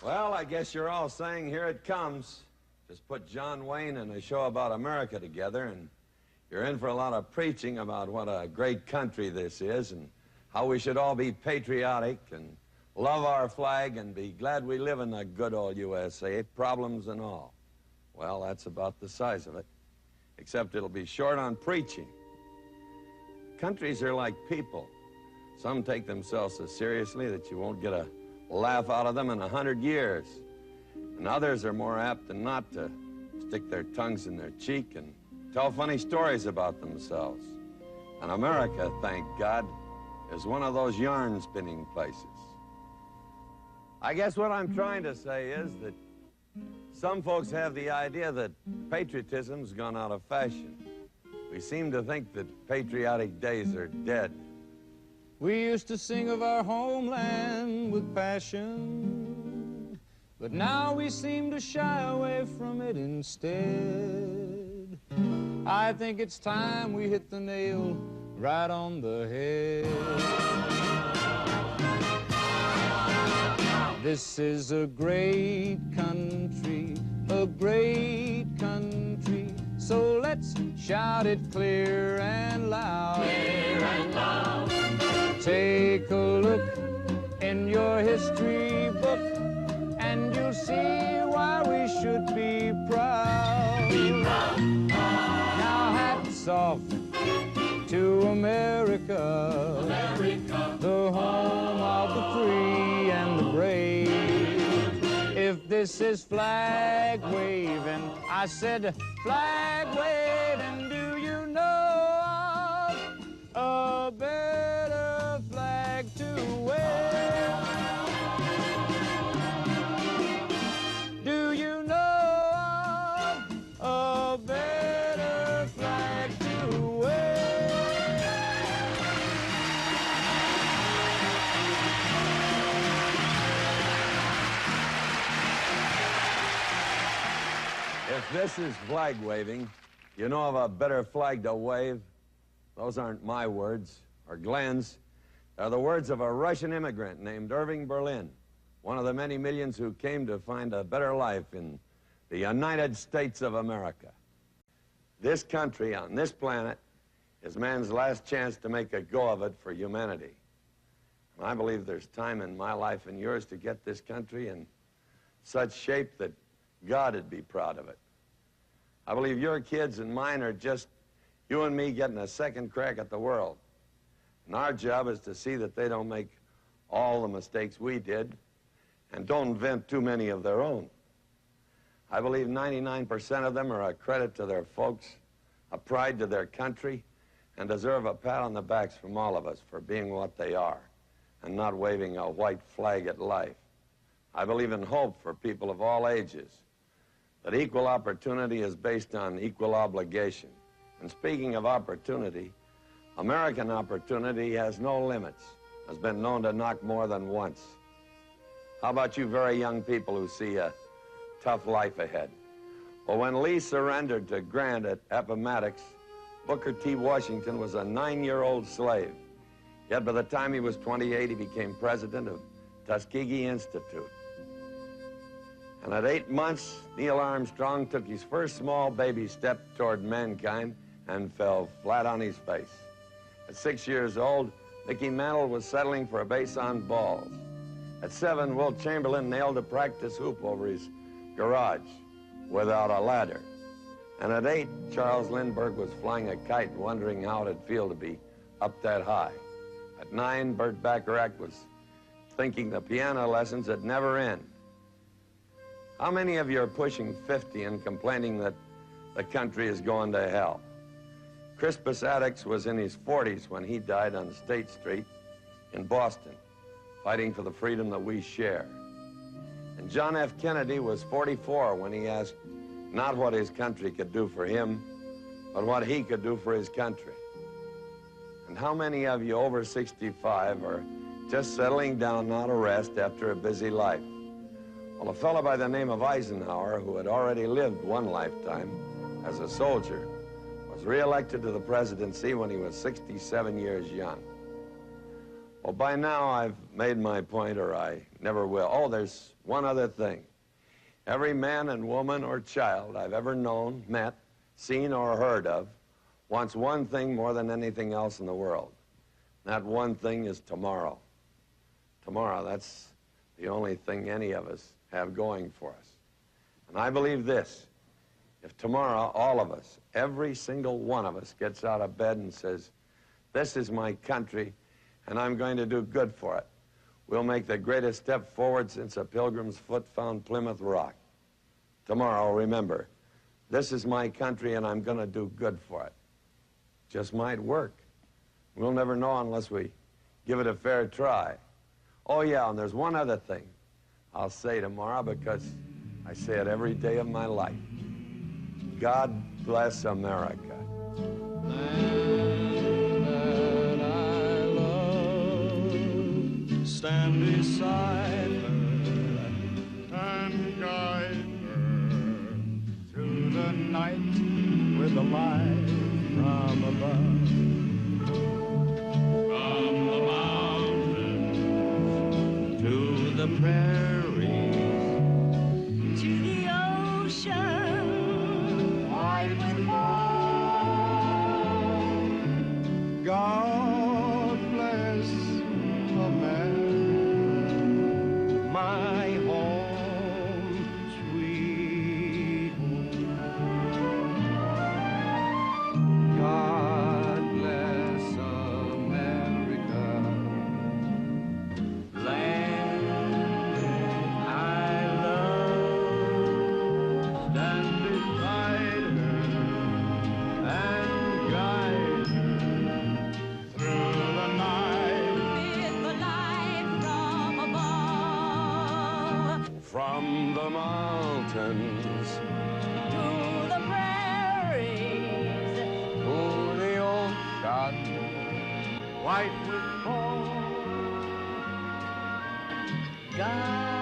Well, I guess you're all saying here it comes. Just put John Wayne and a show about America together, and you're in for a lot of preaching about what a great country this is and how we should all be patriotic and love our flag and be glad we live in the good old USA, problems and all. Well, that's about the size of it, except it'll be short on preaching. Countries are like people. Some take themselves so seriously that you won't get a laugh out of them in 100 years. And others are more apt than not to stick their tongues in their cheek and tell funny stories about themselves. And America, thank God, is one of those yarn-spinning places. I guess what I'm trying to say is that some folks have the idea that patriotism's gone out of fashion. We seem to think that patriotic days are dead. We used to sing of our homeland with passion, but now we seem to shy away from it instead. I think it's time we hit the nail right on the head. This is a great country, so let's shout it clear and loud. Clear and loud. Take a look in your history book, and you'll see why we should be proud. Be proud. Now hats off to America, America, the home of the free and the brave. If this is flag waving, I said flag waving, do you know of a better flag to wave? Do you know of a better flag to wave? If this is flag waving, you know of a better flag to wave? Those aren't my words, or Glenn's. They're the words of a Russian immigrant named Irving Berlin, one of the many millions who came to find a better life in the United States of America. This country on this planet is man's last chance to make a go of it for humanity. And I believe there's time in my life and yours to get this country in such shape that God would be proud of it. I believe your kids and mine are just you and me getting a second crack at the world. And our job is to see that they don't make all the mistakes we did and don't invent too many of their own. I believe 99% of them are a credit to their folks, a pride to their country, and deserve a pat on the backs from all of us for being what they are and not waving a white flag at life. I believe in hope for people of all ages, that equal opportunity is based on equal obligation. And speaking of opportunity, American opportunity has no limits, has been known to knock more than once. How about you very young people who see a tough life ahead? Well, when Lee surrendered to Grant at Appomattox, Booker T. Washington was a 9-year-old slave. Yet by the time he was 28, he became president of Tuskegee Institute. And at 8 months, Neil Armstrong took his first small baby step toward mankind and fell flat on his face. At 6 years old, Mickey Mantle was settling for a base on balls. At 7, Wilt Chamberlain nailed a practice hoop over his garage without a ladder. And at 8, Charles Lindbergh was flying a kite, wondering how it'd feel to be up that high. At 9, Burt Bacharach was thinking the piano lessons would never end. How many of you are pushing 50 and complaining that the country is going to hell? Crispus Attucks was in his 40s when he died on State Street in Boston, fighting for the freedom that we share. And John F. Kennedy was 44 when he asked not what his country could do for him, but what he could do for his country. And how many of you over 65 are just settling down now to rest after a busy life? Well, a fellow by the name of Eisenhower, who had already lived one lifetime as a soldier, was reelected to the presidency when he was 67 years young. Well, by now I've made my point, or I never will. Oh, there's one other thing. Every man and woman or child I've ever known, met, seen, or heard of wants one thing more than anything else in the world. That one thing is tomorrow. Tomorrow, that's the only thing any of us have going for us. And I believe this. If tomorrow, all of us, every single one of us gets out of bed and says, this is my country, and I'm going to do good for it, we'll make the greatest step forward since a pilgrim's foot found Plymouth Rock. Tomorrow, remember, this is my country, and I'm going to do good for it. Just might work. We'll never know unless we give it a fair try. Oh, yeah, and there's one other thing I'll say tomorrow because I say it every day of my life. God bless America. Land that I love, stand beside her and guide her through the night with the light from above. From the mountains To the prairies, to the ocean, white with foam. God bless America, my home, sweet home. God bless America, land I love. Stand beside her and guide her through the night. With the light from above, From the mountains to the prairies, To the ocean, white with foam. God